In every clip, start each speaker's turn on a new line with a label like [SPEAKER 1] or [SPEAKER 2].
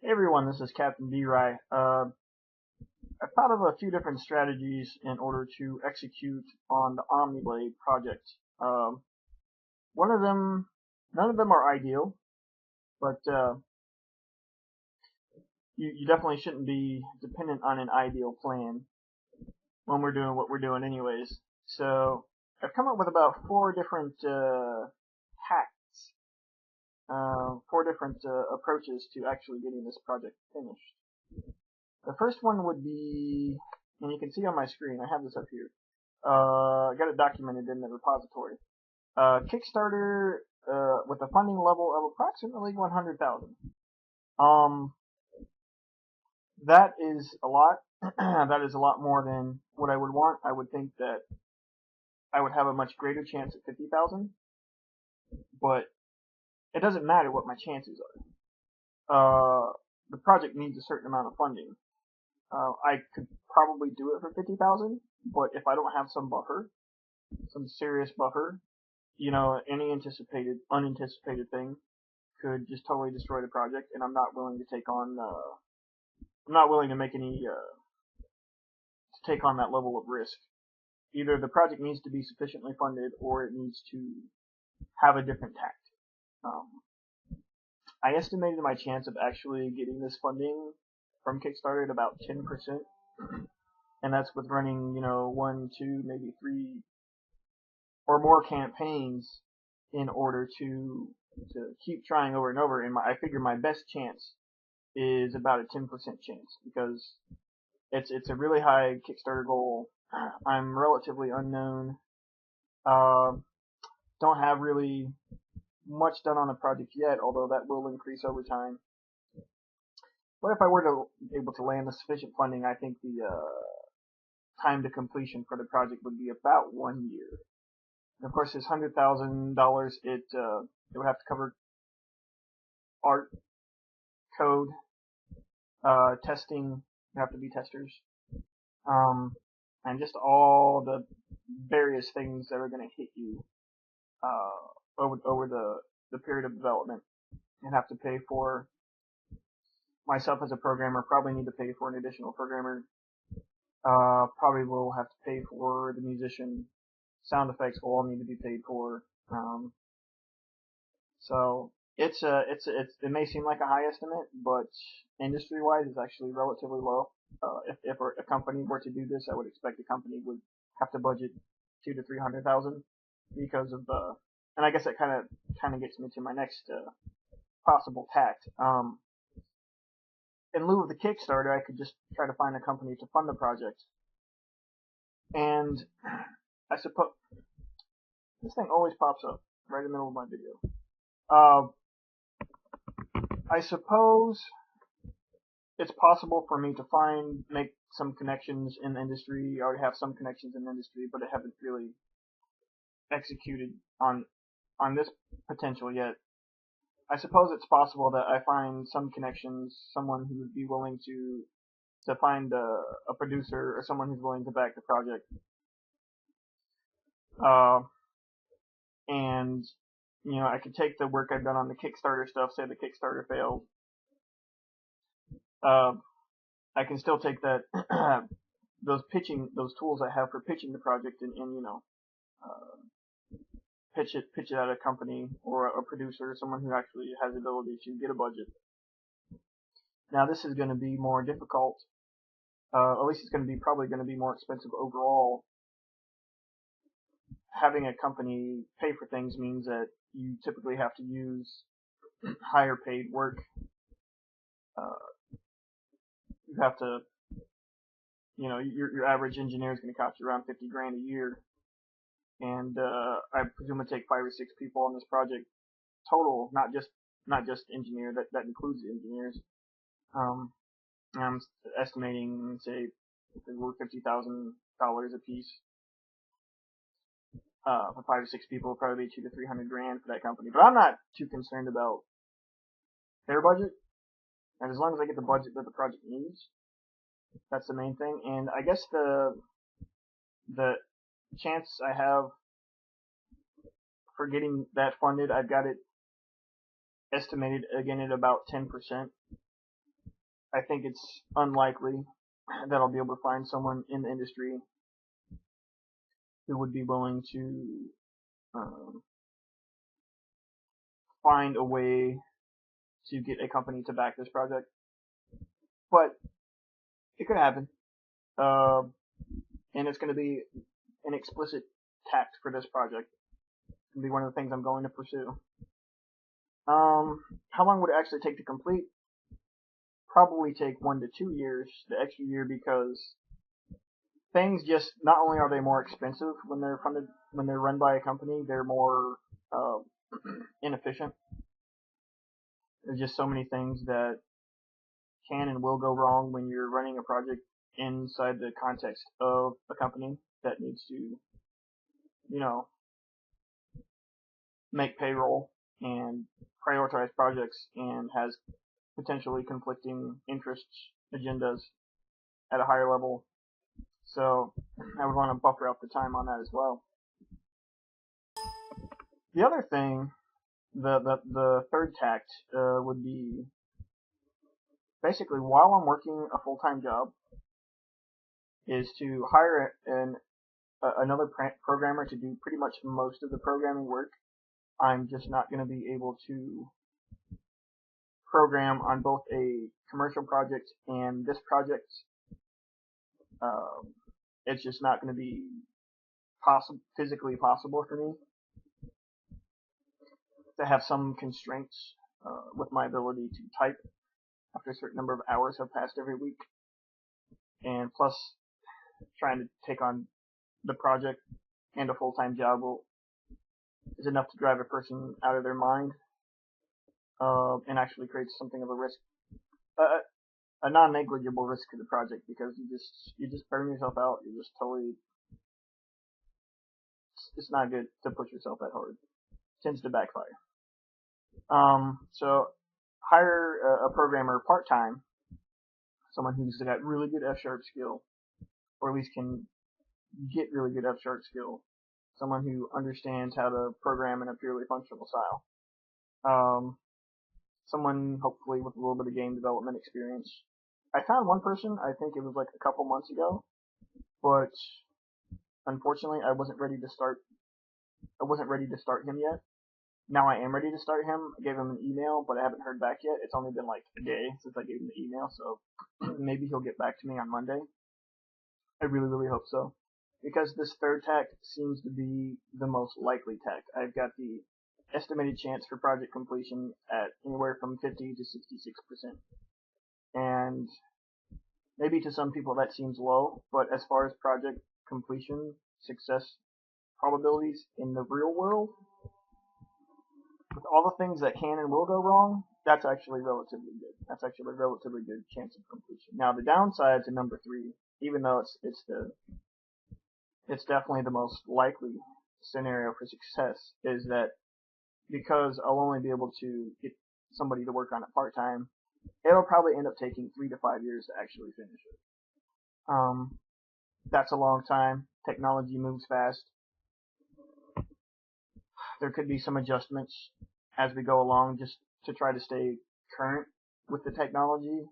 [SPEAKER 1] Hey everyone, this is Captain B-Rye. I've thought of a few different strategies in order to execute on the OmniBlade project. One of them, none of them are ideal, but you definitely shouldn't be dependent on an ideal plan when we're doing what we're doing anyways. So I've come up with about four different hacks, four different approaches to actually getting this project finished. The first one would be, and you can see on my screen, I have this up here. I got it documented in the repository. Kickstarter with a funding level of approximately 100,000. Um, that is a lot. That is a lot more than what I would want. I would think that I would have a much greater chance at 50,000, but it doesn't matter what my chances are. The project needs a certain amount of funding. I could probably do it for 50,000, but if I don't have some buffer, some serious buffer, any unanticipated thing could just totally destroy the project, and I'm not willing to take on, I'm not willing to make to take on that level of risk. Either the project needs to be sufficiently funded, or it needs to have a different tact. Um, I estimated my chance of actually getting this funding from Kickstarter at about 10%, and that's with running, one, two, maybe three or more campaigns in order to keep trying over and over. And I figure my best chance is about a 10% chance because it's a really high Kickstarter goal. I'm relatively unknown. Uh, don't have really much done on the project yet, although that will increase over time. But if I were to able to land the sufficient funding, I think the time to completion for the project would be about 1 year. And of course, this $100,000, it would have to cover art, code, testing. You have to be testers, and just all the various things that are going to hit you over the period of development. You have to pay for myself as a programmer. Probably need to pay for an additional programmer. Probably will have to pay for the musician. Sound effects will all need to be paid for. So it may seem like a high estimate, but industry-wise, it's actually relatively low. If a company were to do this, I would expect the company would have to budget 200 to 300,000 because of and I guess that kind of gets me to my next possible tact. In lieu of the Kickstarter, I could just try to find a company to fund the project, and I suppose this thing always pops up right in the middle of my video. I suppose it's possible for me to make some connections in the industry. I already have some connections in the industry, but I haven't really executed on this potential yet. I suppose it's possible that I find some connections, someone who would be willing to find a producer or someone who's willing to back the project. And I could take the work I've done on the Kickstarter stuff, say the Kickstarter failed. I can still take that those tools I have for pitching the project and pitch it at a company or a producer, someone who actually has the ability to get a budget. Now this is going to be more difficult. At least it's probably going to be more expensive overall. Having a company pay for things means that you typically have to use higher paid work. You have to, your average engineer is going to cost you around 50 grand a year, and I presume it take 5 or 6 people on this project total, not just engineer. That includes the engineers. I'm estimating, say, if they were $50,000 a piece. For 5 or 6 people, it'll probably be 200 to 300 grand for that company. But I'm not too concerned about their budget. And as long as I get the budget that the project needs, that's the main thing. And I guess the chance I have for getting that funded, I've got it estimated again at about 10%. I think it's unlikely that I'll be able to find someone in the industry who would be willing to um, find a way to get a company to back this project. But it could happen. Uh, and it's going to be an explicit tact for this project. It's going to be one of the things I'm going to pursue. How long would it actually take to complete? Probably take 1 to 2 years, the extra year, because things just, not only are they more expensive when they're funded, when they're run by a company, they're more uh, inefficient. There's just so many things that can and will go wrong when you're running a project inside the context of a company that needs to, you know, make payroll and prioritize projects and has potentially conflicting interests, agendas at a higher level. So I would want to buffer out the time on that as well. The other thing, the third tact would be basically while I'm working a full-time job, is to hire another programmer to do pretty much most of the programming work. I'm just not going to be able to program on both a commercial project and this project. It's just not going to be physically possible for me to have some constraints with my ability to type after a certain number of hours have passed every week. And plus, trying to take on the project and a full-time job is enough to drive a person out of their mind and actually creates something of a risk, a non-negligible risk to the project, because you just burn yourself out. You just totally, it's not good to push yourself that hard. It tends to backfire. So hire a programmer part-time, someone who's got really good F-sharp skill, or at least can get really good F-sharp skill, someone who understands how to program in a purely functional style. Someone hopefully with a little bit of game development experience. I found one person, I think it was like a couple months ago, but unfortunately I wasn't ready to start him yet. Now I am ready to start him. I gave him an email, but I haven't heard back yet. It's only been like a day since I gave him the email, so maybe he'll get back to me on Monday. I really, really hope so. Because this third tact seems to be the most likely tact. I've got the estimated chance for project completion at anywhere from 50 to 66%. And maybe to some people that seems low, but as far as project completion success probabilities in the real world, with all the things that can and will go wrong, that's actually relatively good. That's actually a relatively good chance of completion. Now the downside to number 3, even though it's definitely the most likely scenario for success, is that because I'll only be able to get somebody to work on it part-time, it'll probably end up taking 3 to 5 years to actually finish it. That's a long time. Technology moves fast. There could be some adjustments as we go along just to try to stay current with the technology.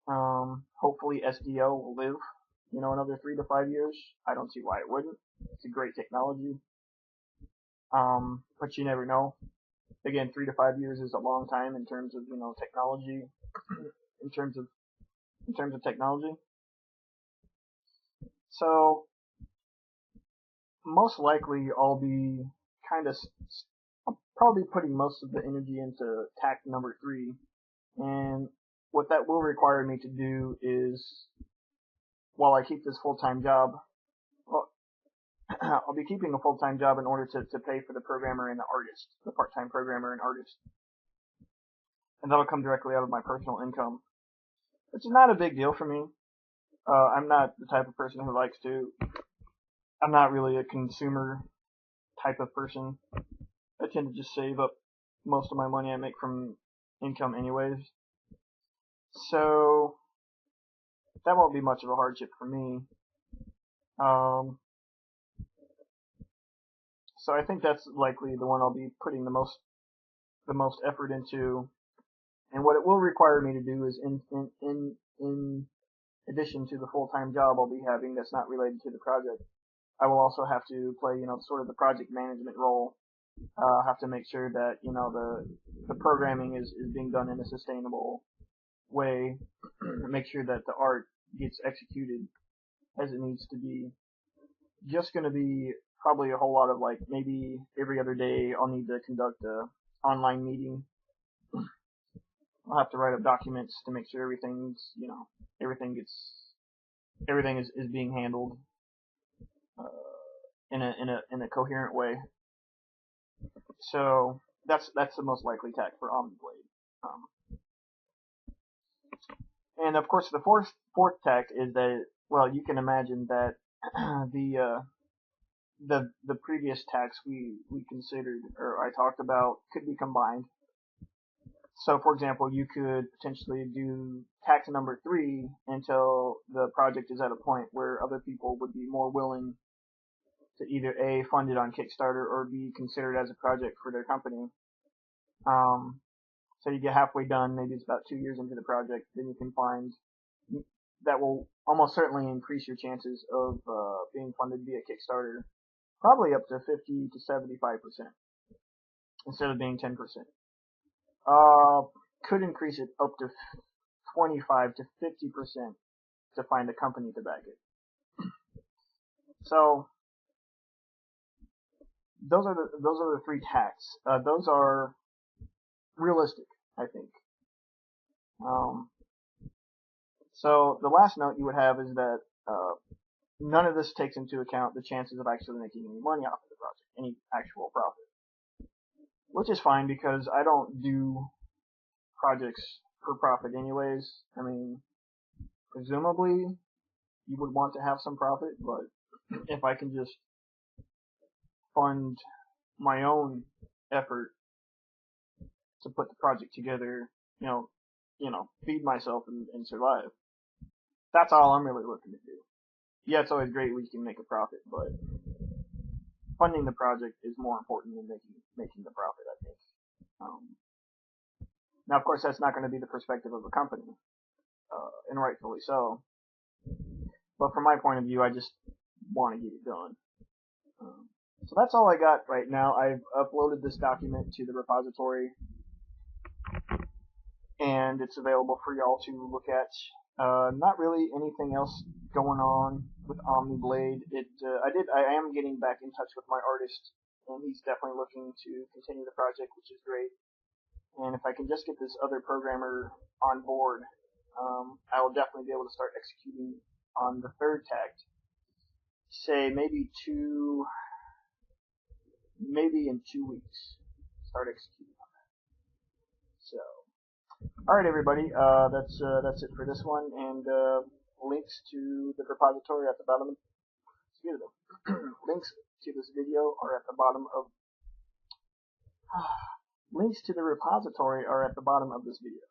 [SPEAKER 1] Hopefully SDO will live, another 3 to 5 years. I don't see why it wouldn't. It's a great technology. But you never know. Again, 3 to 5 years is a long time in terms of, technology, in terms of technology. So, most likely I'll be I'll probably be putting most of the energy into tact number 3. And what that will require me to do is, while I keep this full-time job, I'll be keeping a full-time job in order to pay for the programmer and the artist, the part-time programmer and artist. And that'll come directly out of my personal income, which is not a big deal for me. I'm not the type of person who likes to, I'm not really a consumer type of person. I tend to just save up most of my money I make from income anyways. So that won't be much of a hardship for me. So I think that's likely the one I'll be putting the most effort into. And what it will require me to do is in addition to the full-time job I'll be having that's not related to the project, I will also have to play, sort of the project management role. Have to make sure that, the programming is being done in a sustainable way. Make sure that the art gets executed as it needs to be. Just going to be probably a whole lot of, like, maybe every other day I'll need to conduct a online meeting. I'll have to write up documents to make sure everything's, everything is being handled in a coherent way. So that's the most likely tact for OmniBlade. And of course, the fourth tact is that, well, you can imagine that the previous tacts we considered or I talked about could be combined. So, for example, you could potentially do tact number 3 until the project is at a point where other people would be more willing to either A, fund it on Kickstarter, or B, consider it as a project for their company. So you get halfway done, maybe it's about 2 years into the project, then you can find that will almost certainly increase your chances of being funded via Kickstarter, probably up to 50 to 75% instead of being 10%. Could increase it up to 25 to 50% to find a company to back it. So those are the 3 tacts. Those are realistic, I think. So the last note you would have is that none of this takes into account the chances of actually making any money off of the project, any actual profit. Which is fine because I don't do projects for profit anyways. I mean, presumably you would want to have some profit, but if I can just fund my own effort to put the project together, feed myself and survive. That's all I'm really looking to do. Yeah, it's always great when you can make a profit, but funding the project is more important than making the profit, I think. Now, of course, that's not going to be the perspective of a company, and rightfully so. But from my point of view, I just want to get it done. So that's all I got right now. I've uploaded this document to the repository, and it's available for y'all to look at. Not really anything else going on with OmniBlade. I am getting back in touch with my artist, and he's definitely looking to continue the project, which is great. And if I can just get this other programmer on board, I will definitely be able to start executing on the 3rd tact. Say maybe in 2 weeks, start executing on that. So, all right, everybody, that's it for this one, and links to the repository at the bottom. Links to this video are at the bottom of. Links to the repository are at the bottom of this video.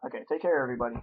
[SPEAKER 1] Okay, take care, everybody.